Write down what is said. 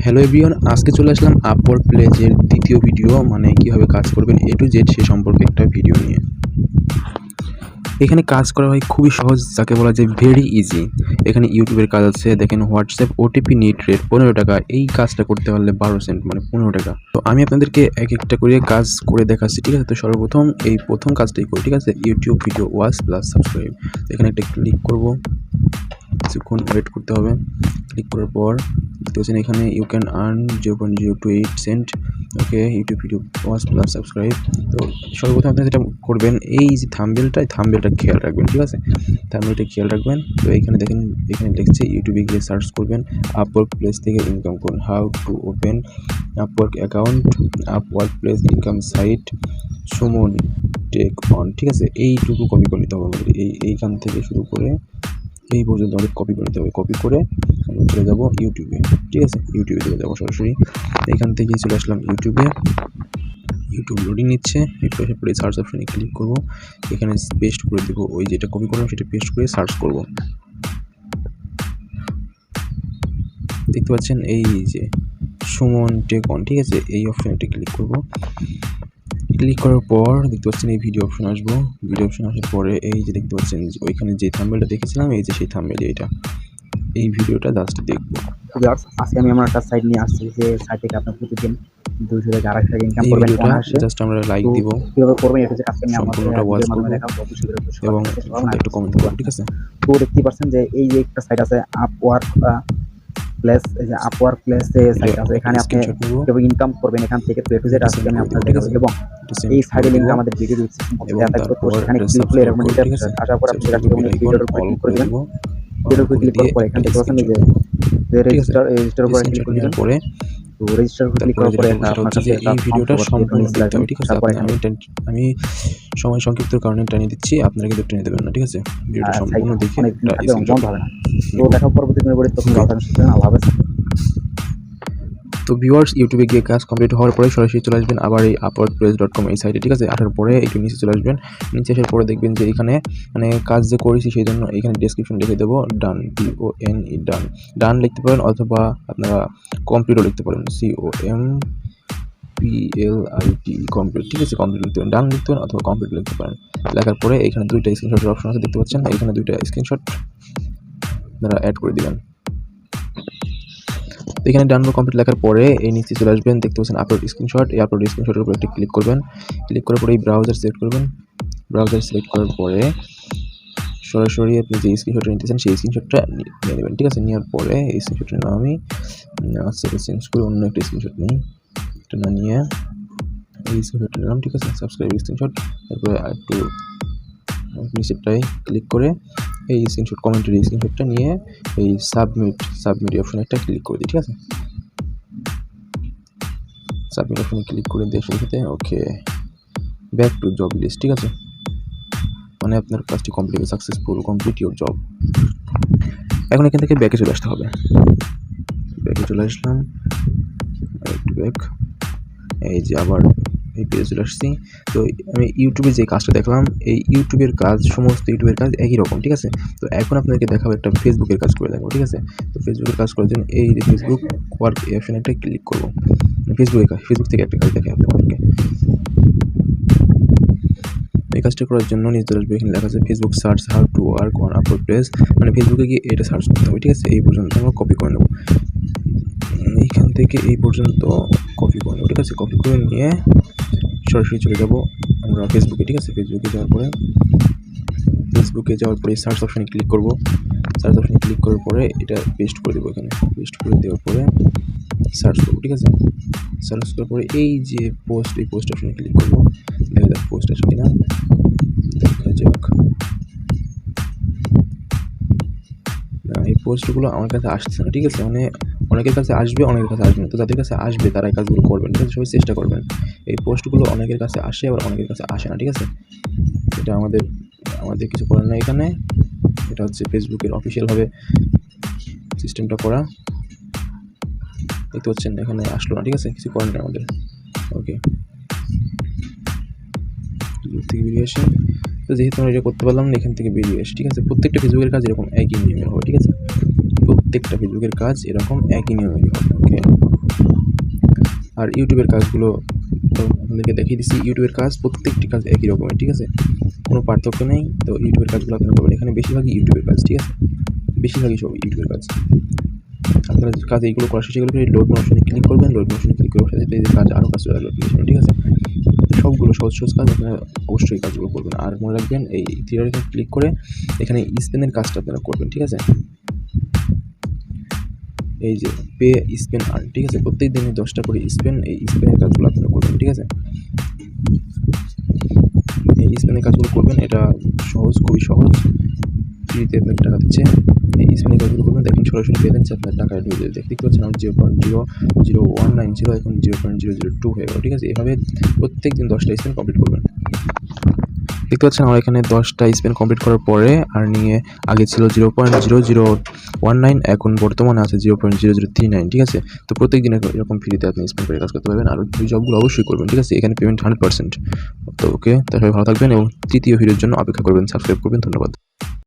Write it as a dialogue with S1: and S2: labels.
S1: Hello everyone, আজকে চলে আসলাম Upwork প্লেজের দ্বিতীয় ভিডিও, মানে কীভাবে কাজ করবেন A to Z সে সম্পর্কে একটা ভিডিও নিয়ে। এখানে কাজ করা হয় খুবই সহজ, যাকে বলা যায় ভেরি ইজি। এখানে ইউটিউবের কাজ আছে, দেখেন হোয়াটসঅ্যাপ ওটিপি নিট রেট 15 টাকা। এই কাজটা করতে পারলে 12 সেন্ট মানে 15 টাকা। তো আমি আপনাদেরকে এক একটা করে কাজ করে দেখাচ্ছি, ঠিক আছে? তো সর্বপ্রথম এই প্রথম কাজটাই করি, ঠিক আছে? YouTube video watch plus subscribe. এখানে একটা ক্লিক করব, কিছুক্ষণ ওয়েট করতে হবে। ক্লিক করার পর দেখতে পাচ্ছেন এখানে you can earn 0.028 cent. Okay, YouTube video watch plus subscribe. তো সর্বপ্রথম আপনি যেটা করবেন, এই যে থাম্বনেলটা খেয়াল রাখবেন, ঠিক আছে? থাম্বনেলটা খেয়াল রাখবেন। তো এইখানে দেখেন, এখানে লিখছে ইউটিউবে গিয়ে সার্চ করবেন আপওয়ার্ক প্লেস থেকে ইনকাম করুন, how to open Upwork account, Upwork place income site, Suman tech on, ঠিক আছে? এইটুকু কপি করে নিতে হবে আমাদের। এইখান থেকে শুরু করে এই পর্যন্ত আমাদের কপি করে নিতে হবে। কপি করে আমরা চলে যাব ইউটিউবে, ঠিক আছে? ইউটিউবে চলে যাবো সরাসরি। এখান থেকে চলে আসলাম ইউটিউবে। ইউটিউব লোডিং নিচ্ছে, একটু এসে পরে সার্চ অপশনে ক্লিক করব। এখানে পেস্ট করে দেবো, ওই যেটা কপি করলাম সেটা পেস্ট করে সার্চ করব। দেখতে পাচ্ছেন এই যে সুমন টেক অন, ঠিক আছে? এই অপশনে ক্লিক করব। ক্লিক করার পর দেখতে পাচ্ছেন এই ভিডিও অপশন আসবো। ভিডিও অপশন আসার পরে এই যে দেখতে পাচ্ছেন ওইখানে যে থাম্বনেলটা দেখেছিলাম, এই যে সেই থাম্বনেল, এইটা এই ভিডিওটা জাস্ট দেখবো।
S2: আজকে আমি আমার একটা সাইট নিয়ে আসছি, যে সাইট থেকে আপনি প্রতিদিন 200 থেকে 250 টাকা ইনকাম করবেন।
S1: ভিডিওটা জাস্ট আমরা লাইক দিব,
S2: কিভাবে করবেন এটা যে আজকে আমি আপনাদের
S1: সম্পূর্ণটা ওয়াচ
S2: ভিডিওর মাধ্যমে
S1: করব
S2: দেখাবো। অবশ্যই
S1: এবং একটু কমেন্ট করব, ঠিক আছে?
S2: তো দেখতেই পাচ্ছেন যে এই যে একটা সাইট আছে আপওয়ার্ক প্লেস, এই যে আপওয়ার্ক প্লেস সাইট আছে, এখানে আপনি কিভাবে ইনকাম করবেন এখান থেকে A to Z আজকে আমি আপনাদের দেখাবো। এবং এই সাইটের লিংক আমাদের ভিডিও ডিসক্রিপশন বক্সে দেওয়া থাকবে। তো সেখানে ক্লিক করলে এরকম ইন্টারফেস আসার পর আপনি সেটা ভিডিওর উপর ক্লিক করে দিবেন। ভিডিওর উপর ক্লিক করার পর এখানে দেখতে পাচ্ছেন যে রেজিস্টার উপর ক্লিক করে দিবেন।
S1: পরে
S2: তো রেজিস্টার উপর ক্লিক করার পরে আপনার কাছে
S1: এই ভিডিওটা সম্পূর্ণ দেখতে হবে, ঠিক আছে? আমি সময় সংক্ষিপ্তর কারণে টানিয়ে দিচ্ছি, আপনারা কিন্তু টেনে দেবেন না, ঠিক আছে? ভিডিওটা সম্পূর্ণ দেখে
S2: বন্ধ হবে না। তো দেখা পরবর্তী দিনে পরে তখন আল্লাহ হাফেজ।
S1: তো ভিউয়ার্স, ইউটিউবে গিয়ে কাজ কমপ্লিট হওয়ার পরে সরাসরি চলে আসবেন আবার এই upworkplace.com এই সাইটে, ঠিক আছে? আসার পরে একটু নিচে চলে আসবেন। নিচে আসার পরে দেখবেন যে এখানে মানে কাজ যে করেছি সেই জন্য এখানে ডেসক্রিপশন লিখে দেবো ডান, DONE ডান। ডান লিখতে পারেন অথবা আপনারা কমপ্লিটও লিখতে পারেন, COMPLIT কমপ্লিট, ঠিক আছে? কমপ্লিট লিখতে পারেন, ডান লিখতে পারেন অথবা কমপ্লিট লিখতে পারেন। লেখার পরে এখানে দুইটা স্ক্রিনশটের অপশন আছে, দেখতে পাচ্ছেন? এখানে দুইটা স্ক্রিনশট আপনারা অ্যাড করে দিবেন। এখানে ডান বা কমপ্লিট লেখার পরে এই নিচে চলে আসবেন, দেখতে পাচ্ছেন আপলোড স্ক্রিনশট। এই আপলোড স্ক্রিনশটের উপর একটা ক্লিক করবেন। ক্লিক করার পরে এই ব্রাউজার সিলেক্ট করবেন। ব্রাউজার সিলেক্ট করার পরে সরাসরি আপনি যে স্ক্রিনশটটা নিতেছেন সেই স্ক্রিনশটটা নিয়ে নেবেন, ঠিক আছে? নেওয়ার পরে এই স্ক্রিনশটটা নিলাম আমি, সেটা চেঞ্জ করে অন্য একটা স্ক্রিনশট নিই। এটা না নিয়ে এই স্ক্রিনশটটা নিলাম, ঠিক আছে? Subscribe screenshot. তারপরে একটু নিচেরটাই ক্লিক করে এই স্ক্রিনশট, কমেন্টের এই স্ক্রিনশটটা নিয়ে এই সাবমিট অপশনে একটা ক্লিক করে দিই, ঠিক আছে? সাবমিট অপশনে ক্লিক করে দিয়ে সাথে ওকে, ব্যাক টু জব লিস্ট, ঠিক আছে? মানে আপনার কাজটি complete, successful, complete your job. এখন এখান থেকে ব্যাকে চলে আসতে হবে। ব্যাকে চলে আসলাম, একটু ব্যাক, এই যে আবার এই পেজে চলে আসছি। তো আমি ইউটিউবে যে কাজটা দেখলাম, এই ইউটিউবের কাজ, সমস্ত ইউটিউবের কাজ একই রকম, ঠিক আছে? তো এখন আপনাদেরকে দেখাবো একটা ফেসবুকের কাজ করে দেখাবো, ঠিক আছে? তো ফেসবুকের কাজ করার জন্য এই যে ফেসবুক ওয়ার্ক এই অপশনে একটা ক্লিক করবো। ফেসবুক থেকে একটা কাজ দেখাই আপনাদেরকে। এই কাজটা করার জন্য নিচে আসবে, এখানে লেখা আছে Facebook search how to work on Upwork place. মানে ফেসবুকে গিয়ে এটা সার্চ করতে হবে, ঠিক আছে? এই পর্যন্ত আমরা কপি করে নেব, এইখান থেকে এই পর্যন্ত কপি করে নেব, ঠিক আছে? কপি করে নিয়ে সরাসরি চলে যাব আমরা ফেসবুকে, ঠিক আছে? ফেসবুকে যাওয়ার পরে সার্চ অপশনে ক্লিক করব। সার্চ অপশনে ক্লিক করার পরে এটা পেস্ট করে দেবো, এখানে পেস্ট করে দেওয়ার পরে সার্চ করবো, ঠিক আছে? সার্চ করার পরে এই যে পোস্ট, এই পোস্ট অপশনে ক্লিক করবো। দেখা যাক পোস্ট আসে কিনা, দেখা যাক। এই পোস্টগুলো আমার কাছে আসছে না, ঠিক আছে? মানে অনেকের কাছে আসবে, অনেকের কাছে আসবে না। তো যাদের কাছে আসবে তারা এই কাজগুলো করবেন, ঠিক আছে? সবাই চেষ্টা করবেন। এই পোস্টগুলো অনেকের কাছে আসে, আবার অনেকের কাছে আসে না, ঠিক আছে? এটা আমাদের কিছু করার নেই এখানে। এটা হচ্ছে ফেসবুকের অফিসিয়ালভাবে সিস্টেমটা করা। দেখতে পাচ্ছেন এখানে আসলো না, ঠিক আছে? কিছু করার নেই আমাদের। ওকে, থেকে বেরিয়ে আসি। তো যেহেতু আমরা এটা করতে পারলাম না, এখান থেকে বেরিয়ে আসি, ঠিক আছে? প্রত্যেকটা ফেসবুকের কাজ এরকম একই নিয়মের হবে, ঠিক আছে? প্রত্যেকটা ফেসবুকের কাজ এরকম একই নিয়মের হবে। ওকে, আর ইউটিউবের কাজগুলো তো আপনাদেরকে দেখিয়ে দিচ্ছি। ইউটিউবের কাজ প্রত্যেকটি কাজ একই রকমের, ঠিক আছে, কোনো পার্থক্য নেই। তো ইউটিউবের কাজগুলো আপনারা করবেন, এখানে বেশিরভাগই ইউটিউবের কাজ, ঠিক আছে, বেশিরভাগই সব ইউটিউবের কাজ। আপনারা কাজ এইগুলো করার শেষে গেলে লোড অপশনে ক্লিক করবেন, লোড অপশনে ক্লিক করার সাথে এই যে কাজ আরও কাজ চলে আসবে অ্যাপ্লিকেশনে, ঠিক আছে। সবগুলো সহজ সহজ কাজ আপনারা অবশ্যই কাজগুলো করবেন। আর মনে রাখবেন এই থ্রিডে ক্লিক করে এখানে স্পেনের কাজটা আপনারা করবেন, ঠিক আছে। এই যে পে স্পেন আর্ন, ঠিক আছে, প্রত্যেক দিনে 10টা করে স্পেন, এই স্পেনের কাজগুলো আপনারা করবেন, ঠিক আছে। এই স্পেনের কাজগুলো করবেন, এটা সহজ, খুবই সহজ, ফ্রিতে আপনাকে টাকা দিচ্ছে। এই স্পেনের কাজগুলো করবেন, দেখুন সরাসরি পেয়ে যাচ্ছে আপনার টাকা ঢুকে যাবে। দেখতে পাচ্ছেন আমার 0.00190 এখন 0.002 হয়ে গেল, ঠিক আছে। এভাবে প্রত্যেক দিন 10টা স্পেন কমপ্লিট করবেন। দেখতে পাচ্ছেন আমার এখানে 10টা স্পেন কমপ্লিট করার পরে আর্নিংয়ে আগে ছিল 0.0019, এখন বর্তমানে আছে 0.0039, ঠিক আছে। তো প্রত্যেক দিন এরকম ফ্রিতে আপনি স্পেন করে কাজ করতে পারবেন। আর ওই জবগুলো অবশ্যই করবেন, ঠিক আছে। এখানে পেমেন্ট 100%। তো ওকে, তাহলে ভালো থাকবেন এবং তৃতীয় ভিডিওর জন্য অপেক্ষা করবেন, সাবস্ক্রাইব করবেন। ধন্যবাদ।